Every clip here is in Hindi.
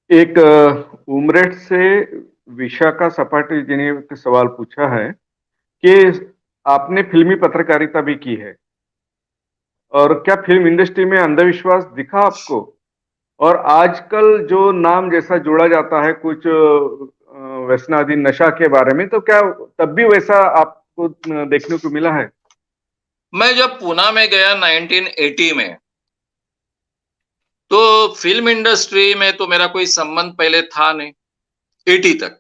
एक उमरेठ से विशाखा सपाटी जी ने एक सवाल पूछा है कि आपने फिल्मी पत्रकारिता भी की है और क्या फिल्म इंडस्ट्री में अंधविश्वास दिखा आपको? और आजकल जो नाम जैसा जोड़ा जाता है कुछ व्यसनाधीन नशा के बारे में, तो क्या तब भी वैसा आपको देखने को मिला है? मैं जब पूना में गया 1980 में, तो फ़िल्म इंडस्ट्री में तो मेरा कोई संबंध पहले था नहीं, 80 तक।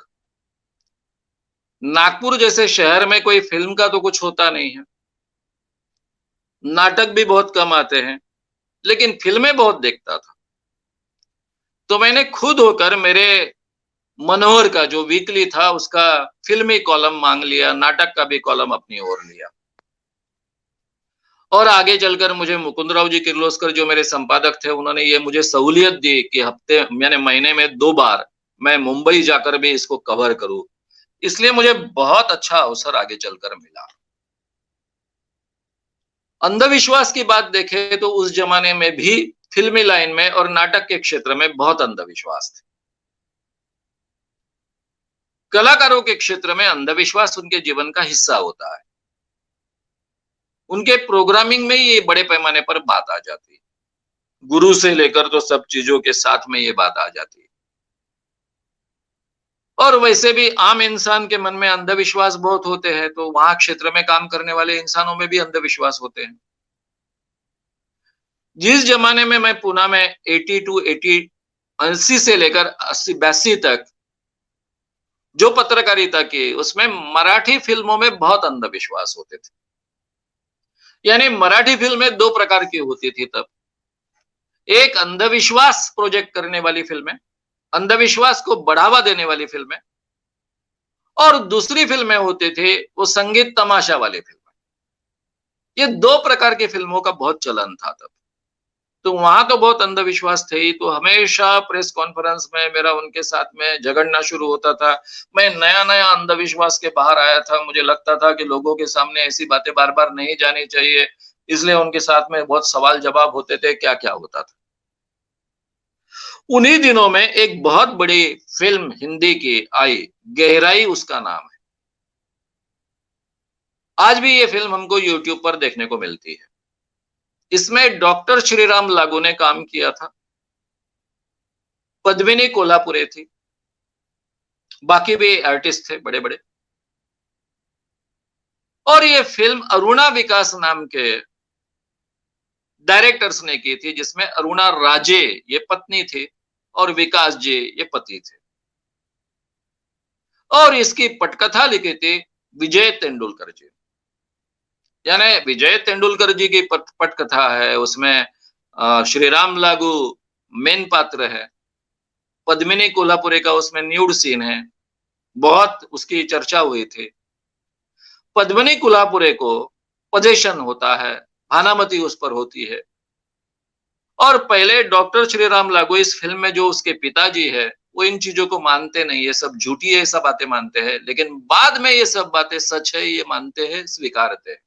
नागपुर जैसे शहर में कोई फ़िल्म का तो कुछ होता नहीं है। नाटक भी बहुत कम आते हैं, लेकिन फ़िल्में बहुत देखता था। तो मैंने खुद होकर मेरे मनोहर का जो वीकली था, उसका फ़िल्मी कॉलम माँग लिया, नाटक का भी कॉलम अपनी ओर लिया। और आगे चलकर मुझे मुकुंदराव जी किर्लोस्कर जो मेरे संपादक थे, उन्होंने ये मुझे सहूलियत दी कि महीने में 2 बार मैं मुंबई जाकर भी इसको कवर करूँ। इसलिए मुझे बहुत अच्छा अवसर आगे चलकर मिला। अंधविश्वास की बात देखें तो उस ज़माने में भी फ़िल्मी लाइन में और नाटक के क्षेत्र में बहुत अंधविश्वास थे। कलाकारों के क्षेत्र में अंधविश्वास उनके जीवन का हिस्सा होता है। उनके प्रोग्रामिंग में ही ये बड़े पैमाने पर बात आ जाती है। गुरु से लेकर तो सब चीज़ों के साथ में ये बात आ जाती है। और वैसे भी आम इंसान के मन में अंधविश्वास बहुत होते हैं, तो वहाँ क्षेत्र में काम करने वाले इंसानों में भी अंधविश्वास होते हैं। जिस ज़माने में मैं पूना में 80 टू 80 से लेकर 80-82 तक जो पत्रकारिता की, उसमें मराठी फ़िल्मों में बहुत अंधविश्वास होते थे। यानी मराठी फ़िल्में 2 प्रकार की होती थी तब। एक अंधविश्वास प्रोजेक्ट करने वाली फ़िल्में, अंधविश्वास को बढ़ावा देने वाली फ़िल्में और दूसरी फ़िल्में होती थी, वो संगीत तमाशा वाली फ़िल्में। ये 2 प्रकार की फ़िल्मों का बहुत चलन था तब। तो वहाँ तो बहुत अंधविश्वास थे ही, तो हमेशा प्रेस कॉन्फ्रेंस में मेरा उनके साथ में झगड़ना शुरू होता था। मैं नया-नया अंधविश्वास के बाहर आया था, मुझे लगता था कि लोगों के सामने ऐसी बातें बार-बार नहीं जानी चाहिए, इसलिए उनके साथ में बहुत सवाल-जवाब होते थे, क्या-क्या होता था। उन्हीं दिनों में एक बहुत बड़ी फ़िल्म हिंदी की आई, गहराई उसका नाम है। आज भी ये फ़िल्म हमको यूट्यूब पर देखने को मिलती है। इसमें डॉक्टर श्रीराम लागू ने काम किया था। पद्मिनी कोल्हापुरे थी। बाकी भी आर्टिस्ट थे बड़े-बड़े। और ये फ़िल्म अरुणा विकास नाम के डायरेक्टर्स ने की थी, जिसमें अरुणा राजे ये पत्नी थी और विकास जी ये पति थे। और इसकी पटकथा लिखी थी विजय तेंदुलकर जी। यानी विजय तेंदुलकर जी की पटकथा है, उसमें श्रीराम लागू मेन पात्र है। पद्मिनी कोल्हापुरे का उसमें न्यूड सीन है। बहुत उसकी चर्चा हुई थी। पद्मिनी कोल्हापुरे को पोजेशन होता है, भानामती उस पर होती है। और पहले डॉक्टर श्रीराम लागू इस फ़िल्म में जो उसके पिताजी है, वो इन चीज़ों को मानते नहीं, ये सब झूठी है, ये सब बातें मानते हैं। लेकिन बाद में ये सब बातें सच है, ये मानते हैं, स्वीकारते हैं।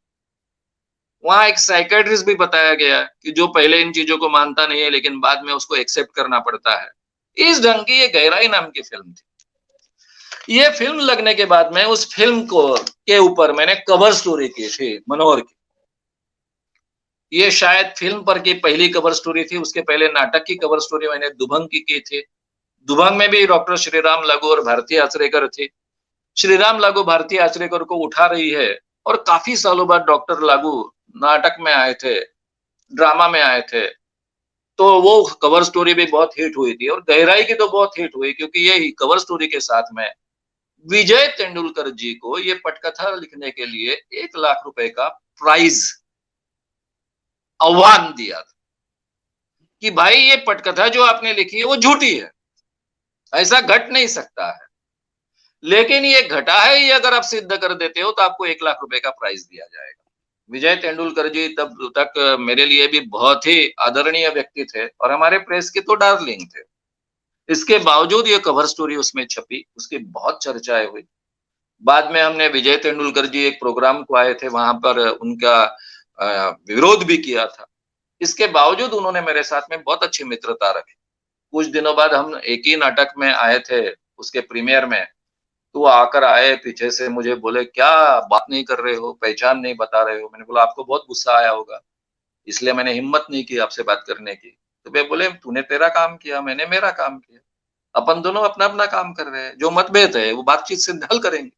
वहाँ एक साइकियाट्रिस्ट भी बताया गया कि जो पहले इन चीज़ों को मानता नहीं है, लेकिन बाद में उसको एक्सेप्ट करना पड़ता है। इस ढंग की ये गहराई नाम की फ़िल्म थी। ये फ़िल्म लगने के बाद में उस फ़िल्म को के ऊपर मैंने कवर स्टोरी की थी, मनोहर की। ये शायद फ़िल्म पर की पहली कवर स्टोरी थी, उसके पहले नाटक की कवर स्टोरी मैंने दुभंग की थी। दुभंग में भी डॉक्टर श्रीराम लागू और भारती आचरेकर थी। श्रीराम लागू भारती आचरेकर को उठा रही है और काफ़ी सालों बाद डॉक्टर लागू नाटक में आए थे, ड्रामा में आए थे। तो वो कवर स्टोरी भी बहुत हिट हुई थी और गहराई की तो बहुत हिट हुई, क्योंकि ये कवर स्टोरी के साथ में विजय तेंदुलकर जी को ये पटकथा लिखने के लिए 1 लाख रुपए का प्राइज़ आह्वान दिया था कि भाई ये पटकथा जो आपने लिखी है वो झूठी है। ऐसा घट नहीं सकता है। लेकिन ये घटा है, ये अगर आप सिद्ध कर देते हो तो आपको 1 लाख रुपए का प्राइज़ दिया जाएगा। विजय तेंदुलकर जी तब तक मेरे लिए भी बहुत ही आदरणीय व्यक्ति थे और हमारे प्रेस के तो डार्लिंग थे। इसके बावजूद ये कवर स्टोरी उसमें छपी, उसकी बहुत चर्चाएँ हुई। बाद में हमने विजय तेंदुलकर जी एक प्रोग्राम को आए थे, वहाँ पर उनका विरोध भी किया था। इसके बावजूद उन्होंने मेरे साथ में बहुत अच्छी मित्रता रखी। कुछ दिनों बाद हम एक ही नाटक में आए थे, उसके प्रीमियर में, तो वो आकर आए पीछे से मुझे बोले, क्या बात नहीं कर रहे हो, पहचान नहीं बता रहे हो? मैंने बोला आपको बहुत गुस्सा आया होगा, इसलिए मैंने हिम्मत नहीं की आपसे बात करने की। तो वे बोले तूने तेरा काम किया, मैंने मेरा काम किया, अपन दोनों अपना-अपना काम कर रहे हैं, जो मतभेद है वो बातचीत से हल करेंगे।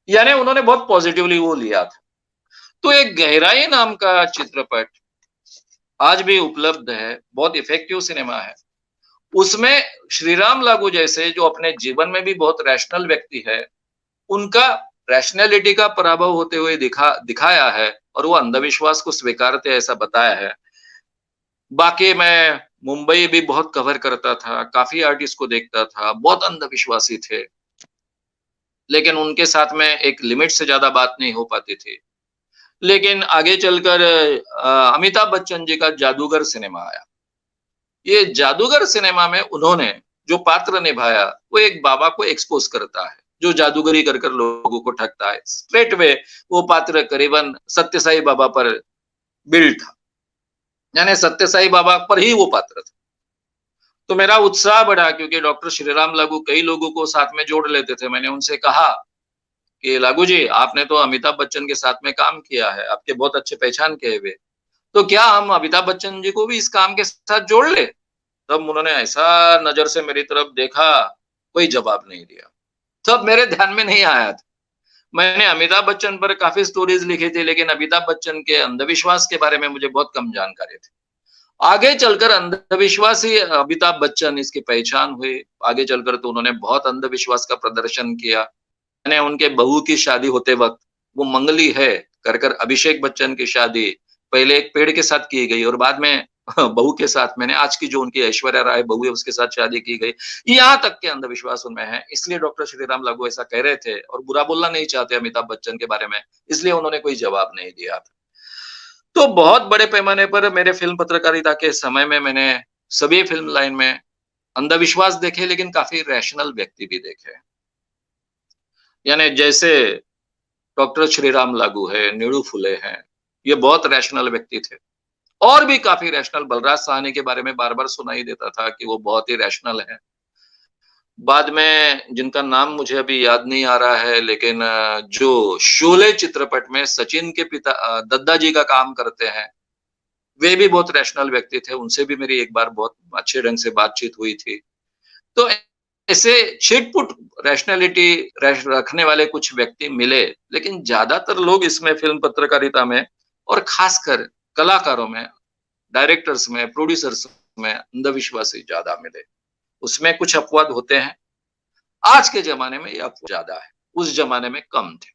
यानी उन्होंने बहुत पॉजिटिवली वो लिया था। तो एक गहराई नाम का चित्रपट आज भी उपलब्ध है, बहुत इफेक्टिव सिनेमा है। उसमें श्रीराम लागू जैसे जो अपने जीवन में भी बहुत रैशनल व्यक्ति है, उनका रैशनैलिटी का पराभव होते हुए दिखाया है और वो अंधविश्वास को स्वीकारते ऐसा बताया है। बाकी मैं मुंबई भी बहुत कवर करता था, काफ़ी आर्टिस्ट को देखता था, बहुत अंधविश्वासी थे। लेकिन उनके साथ में एक लिमिट से ज़्यादा बात नहीं हो पाती थी। लेकिन आगे चलकर अमिताभ बच्चन जी का जादूगर सिनेमा आया। ये जादूगर सिनेमा में उन्होंने जो पात्र निभाया, वो एक बाबा को एक्सपोज़ करता है, जो जादूगरी कर कर लोगों को ठगता है। स्ट्रेट वे वो पात्र करीबन सत्य साई बाबा पर बिल्ड था। यानी सत्य साई बाबा पर ही वो पात्र था। तो मेरा उत्साह बढ़ा क्योंकि डॉक्टर श्रीराम लागू कई लोगों को साथ में जोड़ लेते थे। मैंने उनसे कहा कि लागू जी, आपने तो अमिताभ बच्चन के साथ में काम किया है, आपके बहुत अच्छे पहचान के हुए, तो क्या हम अमिताभ बच्चन जी को भी इस काम के साथ जोड़ लें? तब उन्होंने ऐसा नज़र से मेरी तरफ देखा, कोई जवाब नहीं दिया। तब मेरे ध्यान में नहीं आया था। मैंने अमिताभ बच्चन पर काफ़ी स्टोरीज़ लिखी थी, लेकिन अमिताभ बच्चन के अंधविश्वास के बारे में मुझे बहुत कम जानकारी थी। आगे चलकर अंधविश्वासी अमिताभ बच्चन इसकी पहचान हुए। आगे चलकर तो उन्होंने बहुत अंधविश्वास का प्रदर्शन किया। मैंने उनके बहू की शादी होते वक़्त, वो मंगली है कर कर अभिषेक बच्चन की शादी पहले एक पेड़ के साथ की गई और बाद में बहू के साथ मैंने आज की जो उनकी ऐश्वर्या राय बहू है उसके साथ शादी की गई। यहाँ तक के अंधविश्वास उनमें है। इसलिए डॉक्टर श्रीराम लागू ऐसा कह रहे थे और बुरा बोलना नहीं चाहते अमिताभ बच्चन के बारे में, इसलिए उन्होंने कोई जवाब नहीं दिया था। तो बहुत बड़े पैमाने पर मेरे फ़िल्म पत्रकारिता के समय में मैंने सभी फ़िल्म लाइन में अंधविश्वास देखे लेकिन काफ़ी रैशनल व्यक्ति भी देखे। यानी जैसे डॉक्टर श्रीराम लागू है, नीलू फुले हैं, ये बहुत रैशनल व्यक्ति थे। और भी काफ़ी रैशनल बलराज साहनी के बारे में बार-बार सुनाई देता था कि वो बहुत ही रैशनल हैं। बाद में जिनका नाम मुझे अभी याद नहीं आ रहा है लेकिन जो शोले चित्रपट में सचिन के पिता दद्दा जी का काम करते हैं, वे भी बहुत रैशनल व्यक्ति थे, उनसे भी मेरी एक बार बहुत अच्छे ढंग से बातचीत हुई थी। तो ऐसे छिट-पुट रैशनैलिटी रखने वाले कुछ व्यक्ति मिले, लेकिन ज़्यादातर लोग इसमें फ़िल्म पत्रकारिता में और ख़ासकर कलाकारों में, डायरेक्टर्स में, प्रोड्यूसर्स में अंधविश्वासी ज़्यादा मिले। उसमें कुछ अपवाद होते हैं। आज के ज़माने में ये अपवाद ज़्यादा है, उस ज़माने में कम थे।